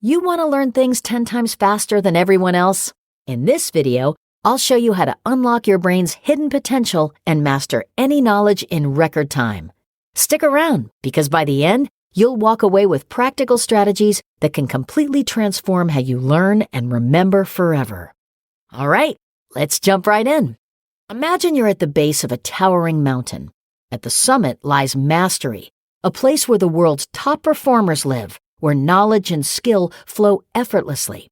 You want to learn things 10 times faster than everyone else? In this video, I'll show you how to unlock your brain's hidden potential and master any knowledge in record time. Stick around, because by the end, you'll walk away with practical strategies that can completely transform how you learn and remember forever. All right, let's jump right in. Imagine you're at the base of a towering mountain. At the summit lies mastery, a place where the world's top performers live, where knowledge and skill flow effortlessly.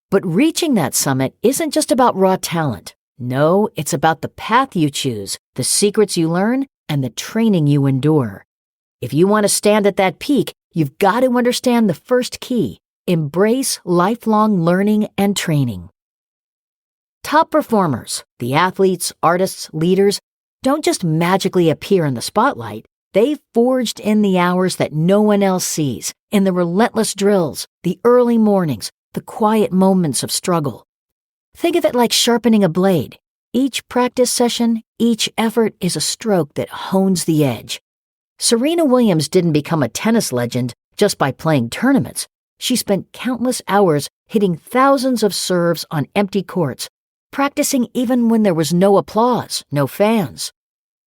But reaching that summit isn't just about raw talent. No, it's about the path you choose, the secrets you learn, and the training you endure. If you want to stand at that peak, you've got to understand the first key: embrace lifelong learning and training. Top performers, the athletes, artists, leaders, don't just magically appear in the spotlight. They've forged in the hours that no one else sees, in the relentless drills, the early mornings, the quiet moments of struggle. Think of it like sharpening a blade. Each practice session, each effort is a stroke that hones the edge. Serena Williams didn't become a tennis legend just by playing tournaments. She spent countless hours hitting thousands of serves on empty courts, practicing even when there was no applause, no fans.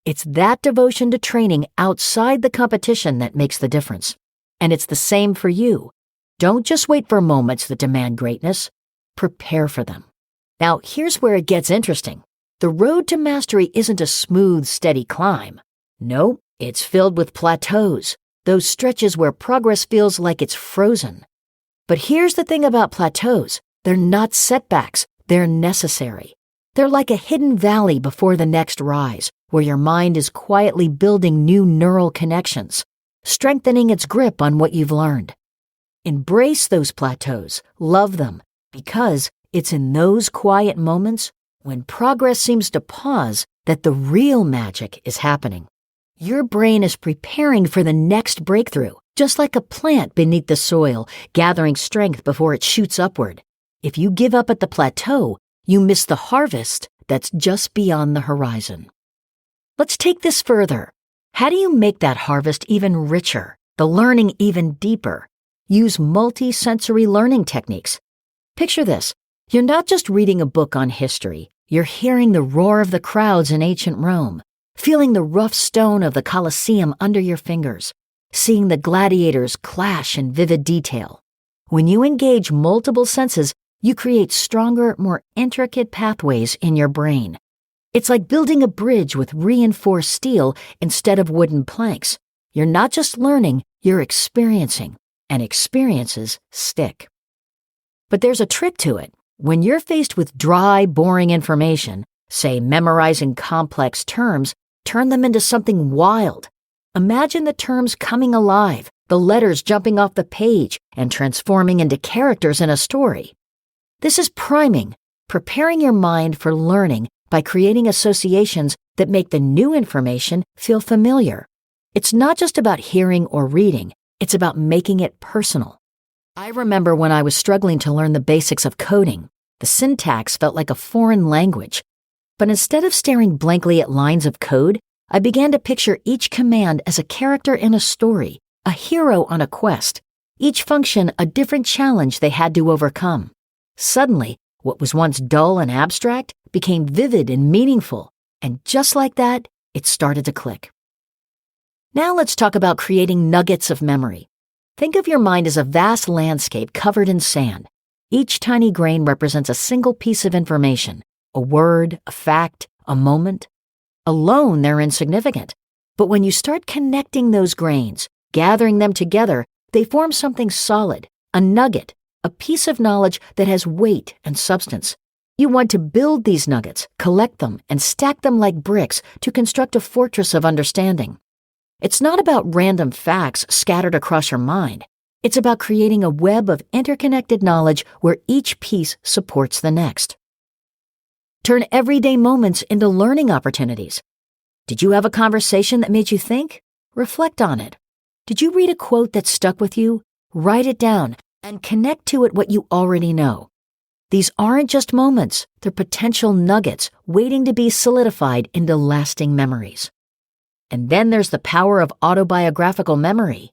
It's that devotion to training outside the competition that makes the difference. And it's the same for you. Don't just wait for moments that demand greatness. Prepare for them. Now, here's where it gets interesting. The road to mastery isn't a smooth, steady climb. No, it's filled with plateaus, those stretches where progress feels like it's frozen. But here's the thing about plateaus. They're not setbacks. They're necessary. They're like a hidden valley before the next rise, where your mind is quietly building new neural connections, strengthening its grip on what you've learned. Embrace those plateaus, love them, because it's in those quiet moments, when progress seems to pause, that the real magic is happening. Your brain is preparing for the next breakthrough, just like a plant beneath the soil, gathering strength before it shoots upward. If you give up at the plateau, you miss the harvest that's just beyond the horizon. Let's take this further. How do you make that harvest even richer, the learning even deeper? Use multi-sensory learning techniques. Picture this. You're not just reading a book on history. You're hearing the roar of the crowds in ancient Rome, feeling the rough stone of the Colosseum under your fingers, seeing the gladiators clash in vivid detail. When you engage multiple senses, you create stronger, more intricate pathways in your brain. It's like building a bridge with reinforced steel instead of wooden planks. You're not just learning, you're experiencing, and experiences stick. But there's a trick to it. When you're faced with dry, boring information, say memorizing complex terms, turn them into something wild. Imagine the terms coming alive, the letters jumping off the page and transforming into characters in a story. This is priming, preparing your mind for learning by creating associations that make the new information feel familiar. It's not just about hearing or reading, it's about making it personal. I remember when I was struggling to learn the basics of coding, the syntax felt like a foreign language. But instead of staring blankly at lines of code, I began to picture each command as a character in a story, a hero on a quest, each function a different challenge they had to overcome. Suddenly, what was once dull and abstract became vivid and meaningful, and just like that, it started to click. Now let's talk about creating nuggets of memory. Think of your mind as a vast landscape covered in sand. Each tiny grain represents a single piece of information, a word, a fact, a moment. Alone, they're insignificant. But when you start connecting those grains, gathering them together, they form something solid, a nugget, a piece of knowledge that has weight and substance. You want to build these nuggets, collect them, and stack them like bricks to construct a fortress of understanding. It's not about random facts scattered across your mind. It's about creating a web of interconnected knowledge where each piece supports the next. Turn everyday moments into learning opportunities. Did you have a conversation that made you think? Reflect on it. Did you read a quote that stuck with you? Write it down and connect to it what you already know. These aren't just moments, they're potential nuggets waiting to be solidified into lasting memories. And then there's the power of autobiographical memory.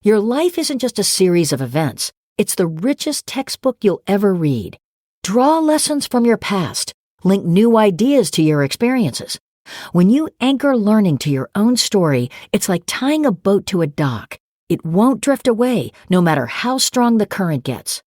Your life isn't just a series of events, It's the richest textbook you'll ever read. Draw lessons from your past. Link new ideas to your experiences. When you anchor learning to your own story, it's like tying a boat to a dock. It won't drift away, no matter how strong the current gets.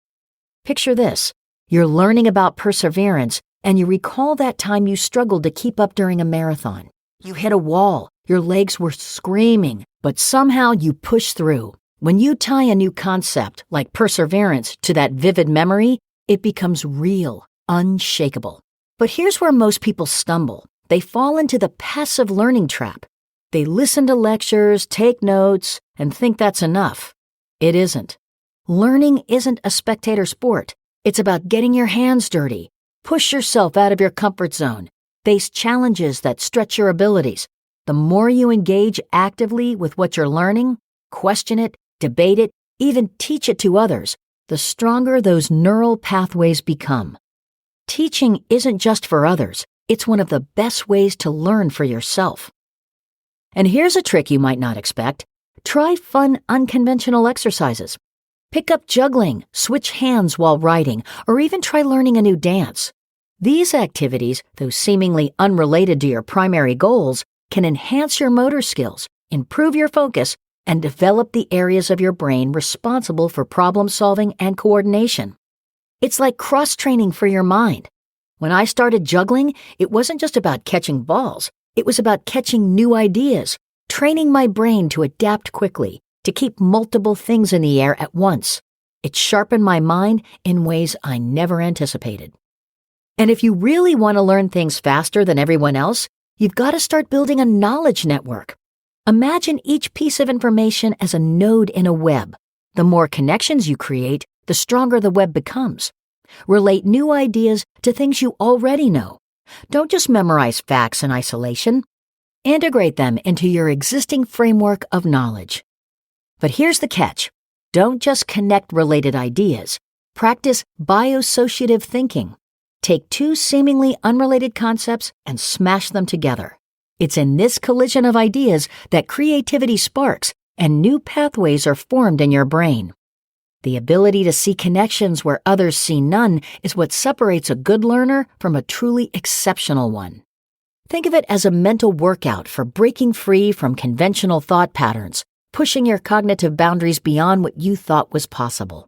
Picture this. You're learning about perseverance, and you recall that time you struggled to keep up during a marathon. You hit a wall, your legs were screaming, but somehow you pushed through. When you tie a new concept, like perseverance, to that vivid memory, it becomes real, unshakable. But here's where most people stumble. They fall into the passive learning trap. They listen to lectures, take notes, and think that's enough. It isn't. Learning isn't a spectator sport. It's about getting your hands dirty. Push yourself out of your comfort zone. Face challenges that stretch your abilities. The more you engage actively with what you're learning, question it, debate it, even teach it to others, the stronger those neural pathways become. Teaching isn't just for others. It's one of the best ways to learn for yourself. And here's a trick you might not expect. Try fun, unconventional exercises. Pick up juggling, switch hands while writing, or even try learning a new dance. These activities, though seemingly unrelated to your primary goals, can enhance your motor skills, improve your focus, and develop the areas of your brain responsible for problem solving and coordination. It's like cross-training for your mind. When I started juggling, it wasn't just about catching balls. It was about catching new ideas, training my brain to adapt quickly, to keep multiple things in the air at once. It sharpened my mind in ways I never anticipated. And if you really want to learn things faster than everyone else, you've got to start building a knowledge network. Imagine each piece of information as a node in a web. The more connections you create, the stronger the web becomes. Relate new ideas to things you already know. Don't just memorize facts in isolation. Integrate them into your existing framework of knowledge. But here's the catch. Don't just connect related ideas. Practice biassociative thinking. Take two seemingly unrelated concepts and smash them together. It's in this collision of ideas that creativity sparks and new pathways are formed in your brain. The ability to see connections where others see none is what separates a good learner from a truly exceptional one. Think of it as a mental workout for breaking free from conventional thought patterns, pushing your cognitive boundaries beyond what you thought was possible.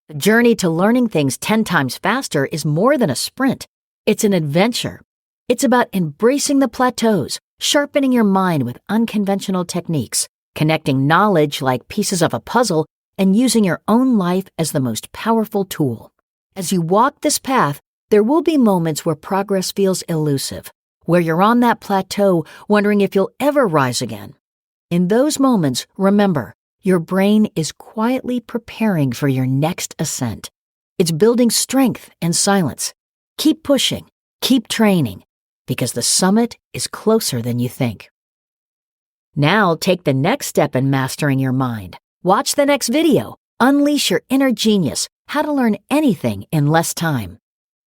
The journey to learning things 10 times faster is more than a sprint. It's an adventure. It's about embracing the plateaus, sharpening your mind with unconventional techniques, connecting knowledge like pieces of a puzzle, and using your own life as the most powerful tool. As you walk this path, there will be moments where progress feels elusive, where you're on that plateau wondering if you'll ever rise again. In those moments, remember, your brain is quietly preparing for your next ascent. It's building strength in silence. Keep pushing, keep training, because the summit is closer than you think. Now take the next step in mastering your mind. Watch the next video. Unleash your inner genius. How to learn anything in less time.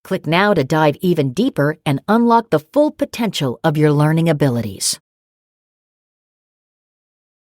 Click now to dive even deeper and unlock the full potential of your learning abilities.